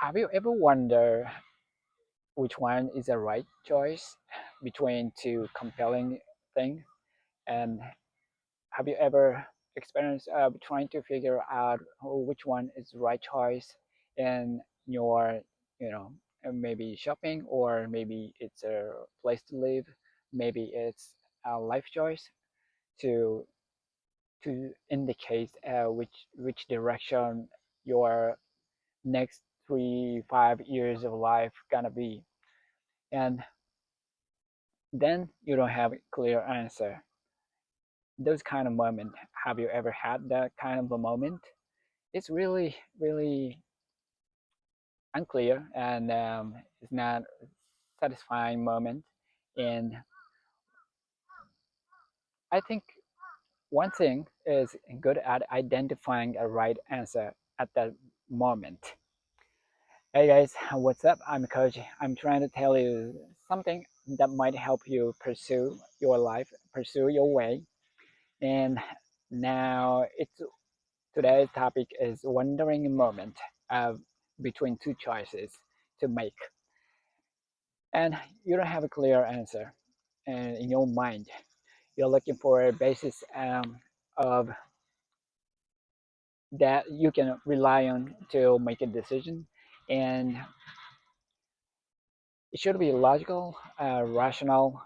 Have you ever wondered which one is the right choice between two compelling things? And have you ever experienced trying to figure out which one is the right choice in your, you know, maybe shopping, or maybe it's a place to live, maybe it's a life choice to indicate which direction your next 3 5 years of life gonna be. And then you don't have a clear answer. Those kind of moment, have you ever had that kind of a moment? It's really really unclear, and it's not satisfying moment. And I think one thing is good at identifying a right answer at that moment. Hey guys, what's up? I'm Koji. I'm trying to tell you something that might help you pursue your life, pursue your way. And now it's today's topic is wondering moment of between two choices to make, and you don't have a clear answer, and in your mind you're looking for a basis of that you can rely on to make a decision, and it should be logical, rational,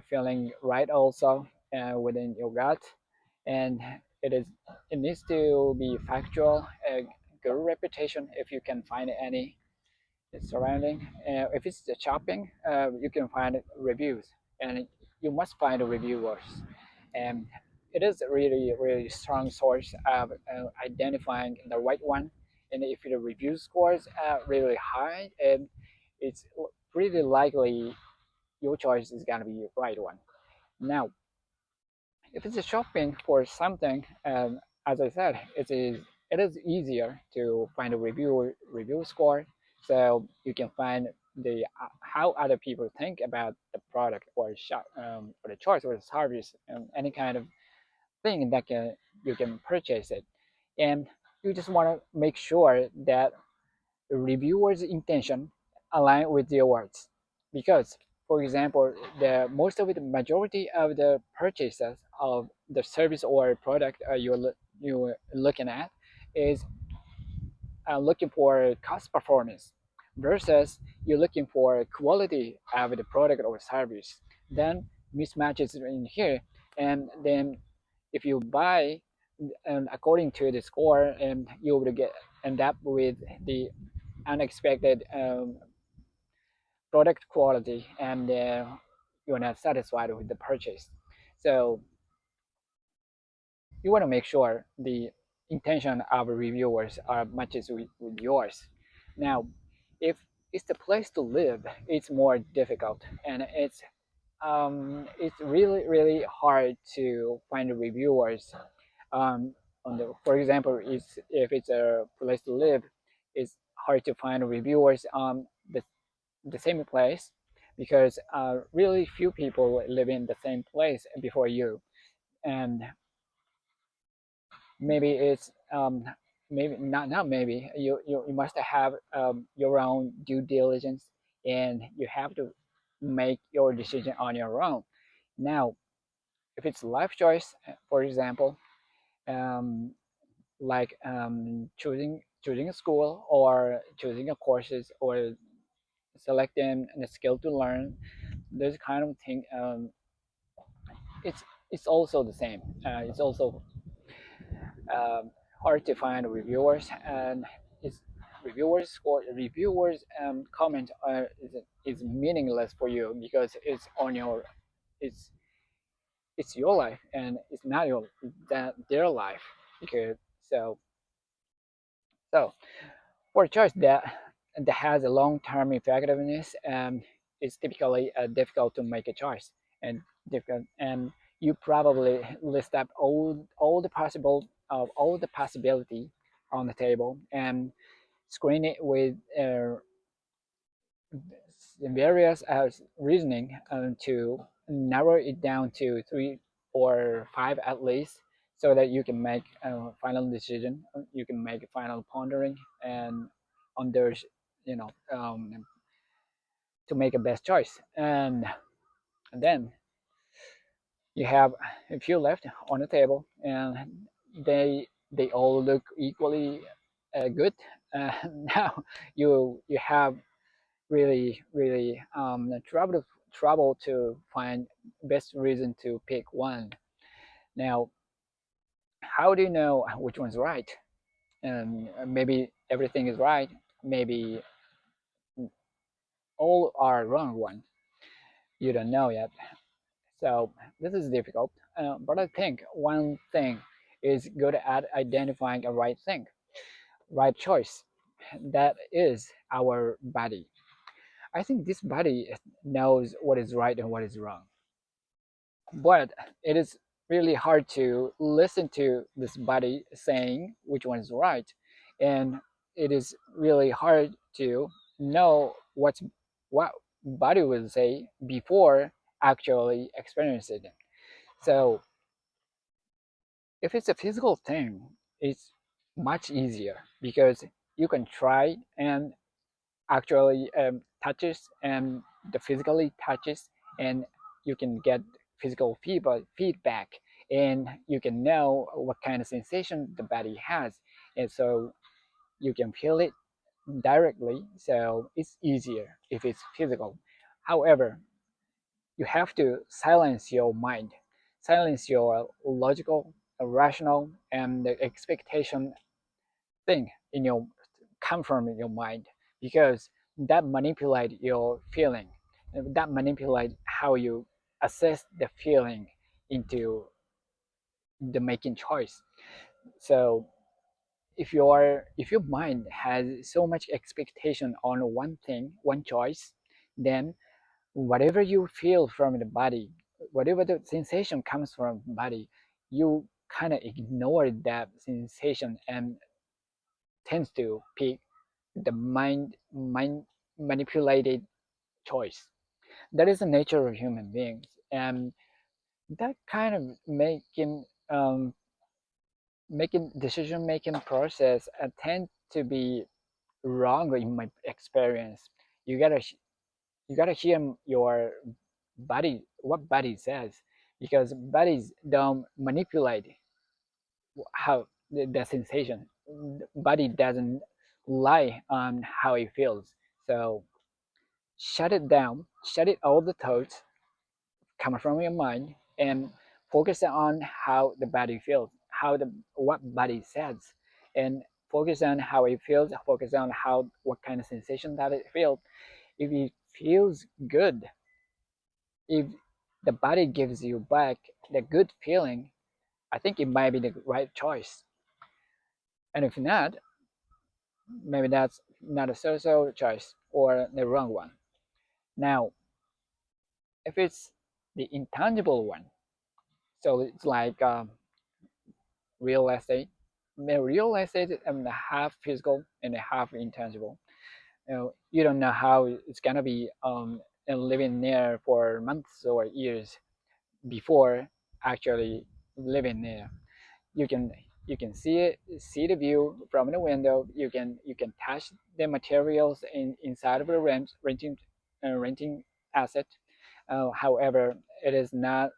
feeling right also within your gut, and it is it needs to be factual, a good reputation if you can find any surrounding. If it's the shopping, you can find reviews, and you must find reviewers, and it is a really really strong source of identifying the right one. And if the review scores are really high, it's pretty likely your choice is gonna be the right one. Now, if it's a shopping for something, as I said, it is easier to find a review score, so you can find the how other people think about the product or shop, or the choice or the service, any kind of thing that can you can purchase it. And you just want to make sure that the reviewer's intention align with their words, because for example, the most of the majority of the purchases of the service or product you're looking at is looking for cost performance, versus you're looking for quality of the product or service. Then mismatches in here, and then if you buy and according to the score, and you will get end up with the unexpected product quality, and you're not satisfied with the purchase. So you want to make sure the intention of reviewers are matches with yours. Now, if it's the place to live, it's more difficult, and it's really really hard to find reviewers. On the For example, if it's a place to live, it's hard to find reviewers on the same place, because really few people live in the same place before you. And maybe it's maybe not maybe you must have your own due diligence, and you have to make your decision on your own. Now, if it's life choice, for example, um, like choosing a school, or choosing a courses, or selecting a skill to learn, this kind of thing, it's it's also the same. It's also hard to find reviewers, and it's reviewers comment is meaningless for you, because it's it's your life, and it's not their life. Because so so for a choice that has a long-term effectiveness, it's typically difficult to make a choice, and difficult, and you probably list up all the possibility on the table, and screen it with various reasoning to narrow it down to 3 or 5 at least, so that you can make a final decision. You can make a final pondering and on those to make a best choice. And then you have a few left on the table, and they all look equally good. Now you have really trouble to find best reason to pick one. Now, how do you know which one's right? And maybe everything is right, maybe all are wrong one. You don't know yet. So this is difficult. But I think one thing is good at identifying a right thing, right choice. That is our body. I think this body knows what is right and what is wrong. But it is really hard to listen to this body saying which one is right. And it is really hard to know what body will say before actually experiencing it. So if it's a physical thing, it's much easier because you can try and actually touches and the physically touches, and you can get physical feedback, and you can know what kind of sensation the body has, and so you can feel it directly. So it's easier if it's physical. However, you have to silence your mind, silence your logical, rational, and the expectation thing in your come from your mind, because that manipulate your feeling, that manipulate how you assess the feeling into the making choice. So if your mind has so much expectation on one thing, one choice, then whatever you feel from the body, whatever the sensation comes from the body, you kind of ignore that sensation and tends to pick the mind manipulated choice. That is the nature of human beings, and that kind of making decision making process tend to be wrong in my experience. You gotta hear your body, what body says, because bodies don't manipulate how the sensation. Body doesn't lie on how it feels. So shut it down, shut it all the thoughts coming from your mind, and focus on how the body feels, how the what body says, and focus on how it feels, focus on how what kind of sensation that it feels. If it feels good, if the body gives you back the good feeling, I think it might be the right choice. And if not, maybe that's not a so-so choice or the wrong one. Now, if it's the intangible one, so it's like real estate. The real estate is half physical and half intangible. You don't know how it's gonna be living there for months or years before actually living there. You can you can see the view from the window. You can touch the materials inside of the renting asset. However, it is not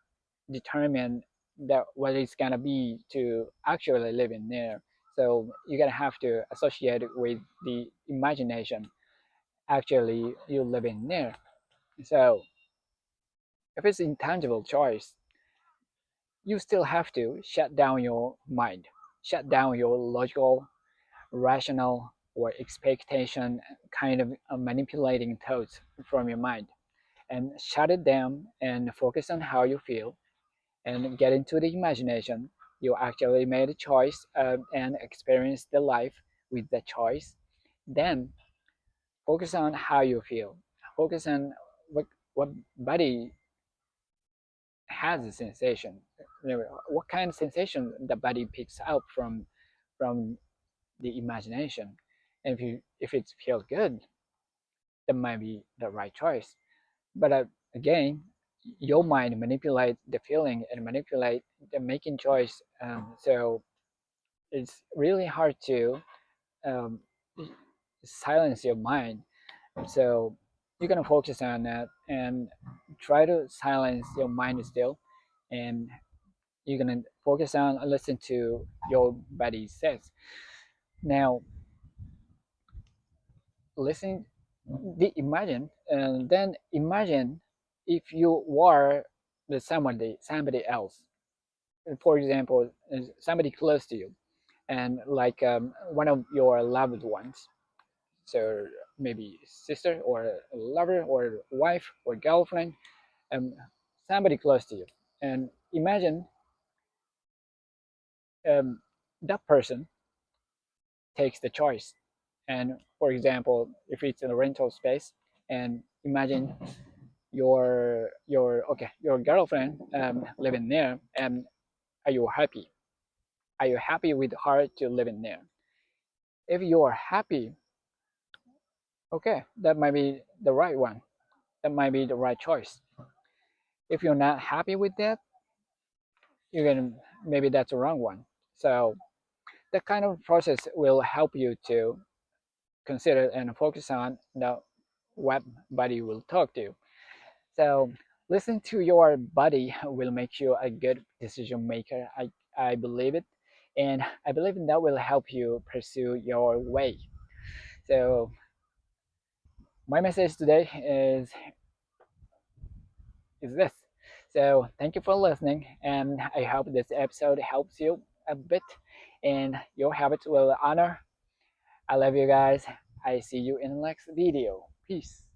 determined that what it's gonna be to actually live in there. So you're gonna have to associate it with the imagination. Actually, you live in there. So if it's intangible choice, you still have to shut down your mind, shut down your logical, rational, or expectation kind of manipulating thoughts from your mind, and shut it down and focus on how you feel and get into the imagination. You actually made a choice and experience the life with the choice. Then focus on how you feel. Focus on what body has a sensation. What kind of sensation the body picks up from the imagination. And if it feels good, that might be the right choice. But again, your mind manipulate the feeling and manipulate the making choice. So it's really hard to um, silence your mind. So you're gonna focus on that and try to silence your mind still, and you're gonna focus on listen to your body says. Now listen, imagine, and then imagine if you were the somebody else. For example, somebody close to you, and like one of your loved ones. So maybe sister or lover or wife or girlfriend, um, somebody close to you, and imagine um, that person takes the choice. And for example, if it's in a rental space, and imagine your girlfriend living there, and are you happy? Are you happy with her to live in there? If you are happy, okay, that might be the right one. That might be the right choice. If you're not happy with that, you can maybe that's the wrong one. So that kind of process will help you to consider and focus on the what body will talk to. So listen to your body will make you a good decision maker. I believe it, and I believe that will help you pursue your way. So my message today is this. So thank you for listening, and I hope this episode helps you a bit, and your habits will honor. I love you guys. I see you in the next video. Peace.